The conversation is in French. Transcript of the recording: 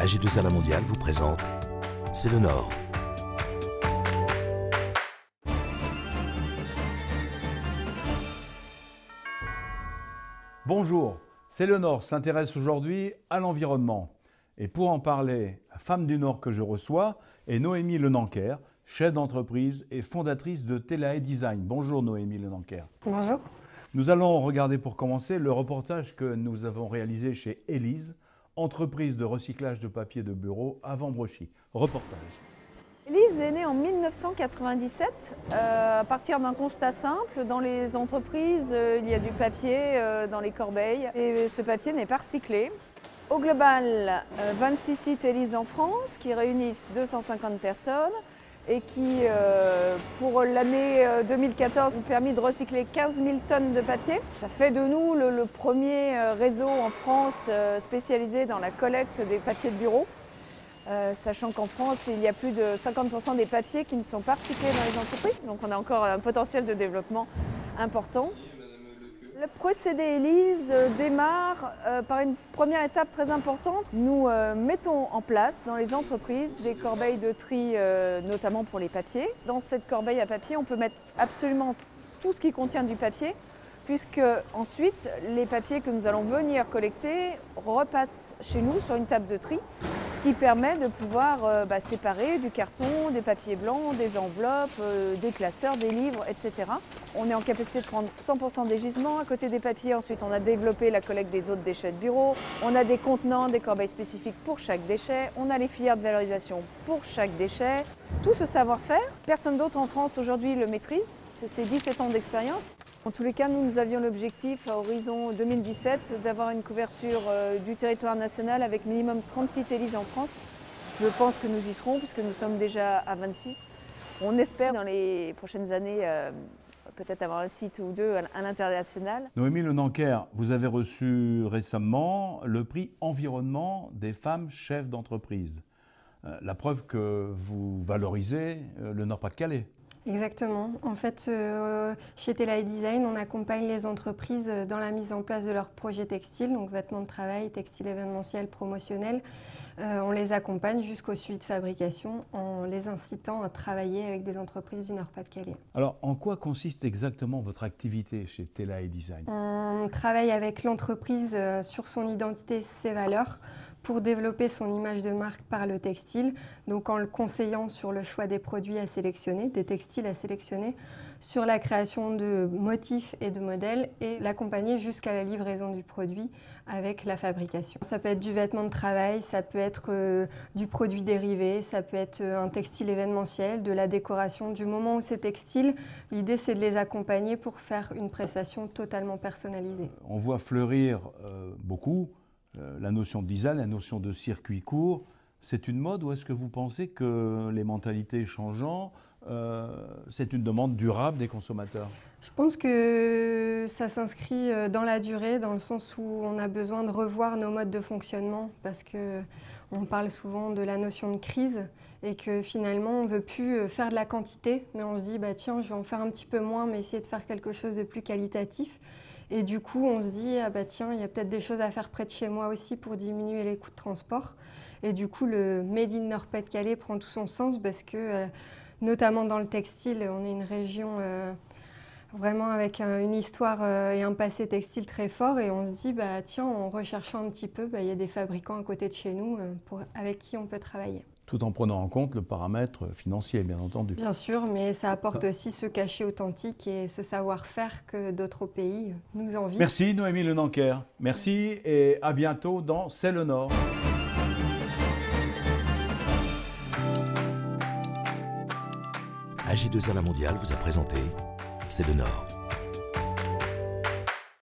AG2A La Mondiale vous présente C'est le Nord. Bonjour, C'est le Nord s'intéresse aujourd'hui à l'environnement. Et pour en parler, la femme du Nord que je reçois est Noémie Lenanquer, chef d'entreprise et fondatrice de Telae Design. Bonjour Noémie Lenanquer. Bonjour. Nous allons regarder pour commencer le reportage que nous avons réalisé chez Élise, entreprise de recyclage de papier de bureau à Vambrochy. Reportage. Élise est née en 1997 à partir d'un constat simple. Dans les entreprises, il y a du papier dans les corbeilles et ce papier n'est pas recyclé. Au global, 26 sites Élise en France qui réunissent 250 personnes et qui, pour l'année 2014, ont permis de recycler 15 000 tonnes de papier. Ça fait de nous le premier réseau en France spécialisé dans la collecte des papiers de bureau. Sachant qu'en France, il y a plus de 50% des papiers qui ne sont pas recyclés dans les entreprises, donc on a encore un potentiel de développement important. Le procédé Élise démarre par une première étape très importante. Nous mettons en place dans les entreprises des corbeilles de tri, notamment pour les papiers. Dans cette corbeille à papier, on peut mettre absolument tout ce qui contient du papier, puisque ensuite les papiers que nous allons venir collecter repassent chez nous sur une table de tri, ce qui permet de pouvoir séparer du carton, des papiers blancs, des enveloppes, des classeurs, des livres, etc. On est en capacité de prendre 100% des gisements à côté des papiers. Ensuite, on a développé la collecte des autres déchets de bureau. On a des contenants, des corbeilles spécifiques pour chaque déchet. On a les filières de valorisation pour chaque déchet. Tout ce savoir-faire, personne d'autre en France aujourd'hui le maîtrise. C'est 17 ans d'expérience. En tous les cas, nous avions l'objectif à horizon 2017 d'avoir une couverture du territoire national avec minimum 36 Élise en France. Je pense que nous y serons puisque nous sommes déjà à 26. On espère dans les prochaines années peut-être avoir un site ou deux à l'international. Noémie Lenanquer, vous avez reçu récemment le prix Environnement des femmes chefs d'entreprise. La preuve que vous valorisez le Nord-Pas-de-Calais. Exactement. En fait, chez Telae Design, on accompagne les entreprises dans la mise en place de leurs projets textiles, donc vêtements de travail, textiles événementiels, promotionnels. On les accompagne jusqu'au suivi de fabrication en les incitant à travailler avec des entreprises du Nord-Pas-de-Calais. Alors, en quoi consiste exactement votre activité chez Telae Design? On travaille avec l'entreprise sur son identité, ses valeurs, pour développer son image de marque par le textile, donc en le conseillant sur le choix des produits à sélectionner, des textiles à sélectionner, sur la création de motifs et de modèles et l'accompagner jusqu'à la livraison du produit avec la fabrication. Ça peut être du vêtement de travail, ça peut être du produit dérivé, ça peut être un textile événementiel, de la décoration. Du moment où c'est textile, l'idée c'est de les accompagner pour faire une prestation totalement personnalisée. On voit fleurir beaucoup la notion de design, la notion de circuit court. C'est une mode ou est-ce que vous pensez que les mentalités changeant, c'est une demande durable des consommateurs? Je pense que ça s'inscrit dans la durée, dans le sens où on a besoin de revoir nos modes de fonctionnement parce qu'on parle souvent de la notion de crise et que finalement on ne veut plus faire de la quantité, mais on se dit tiens, je vais en faire un petit peu moins mais essayer de faire quelque chose de plus qualitatif. Et du coup, on se dit, tiens, il y a peut-être des choses à faire près de chez moi aussi pour diminuer les coûts de transport. Et du coup, le Made in Nord-Pas-de-Calais prend tout son sens parce que, notamment dans le textile, on est une région vraiment avec une histoire et un passé textile très fort. Et on se dit, tiens, en recherchant un petit peu, il y a des fabricants à côté de chez nous avec qui on peut travailler. Tout en prenant en compte le paramètre financier, bien entendu. Bien sûr, mais ça apporte aussi ce cachet authentique et ce savoir-faire que d'autres pays nous envient. Merci Noémie Lenanquer. Merci et à bientôt dans C'est le Nord. AG2A La Mondiale vous a présenté C'est le Nord.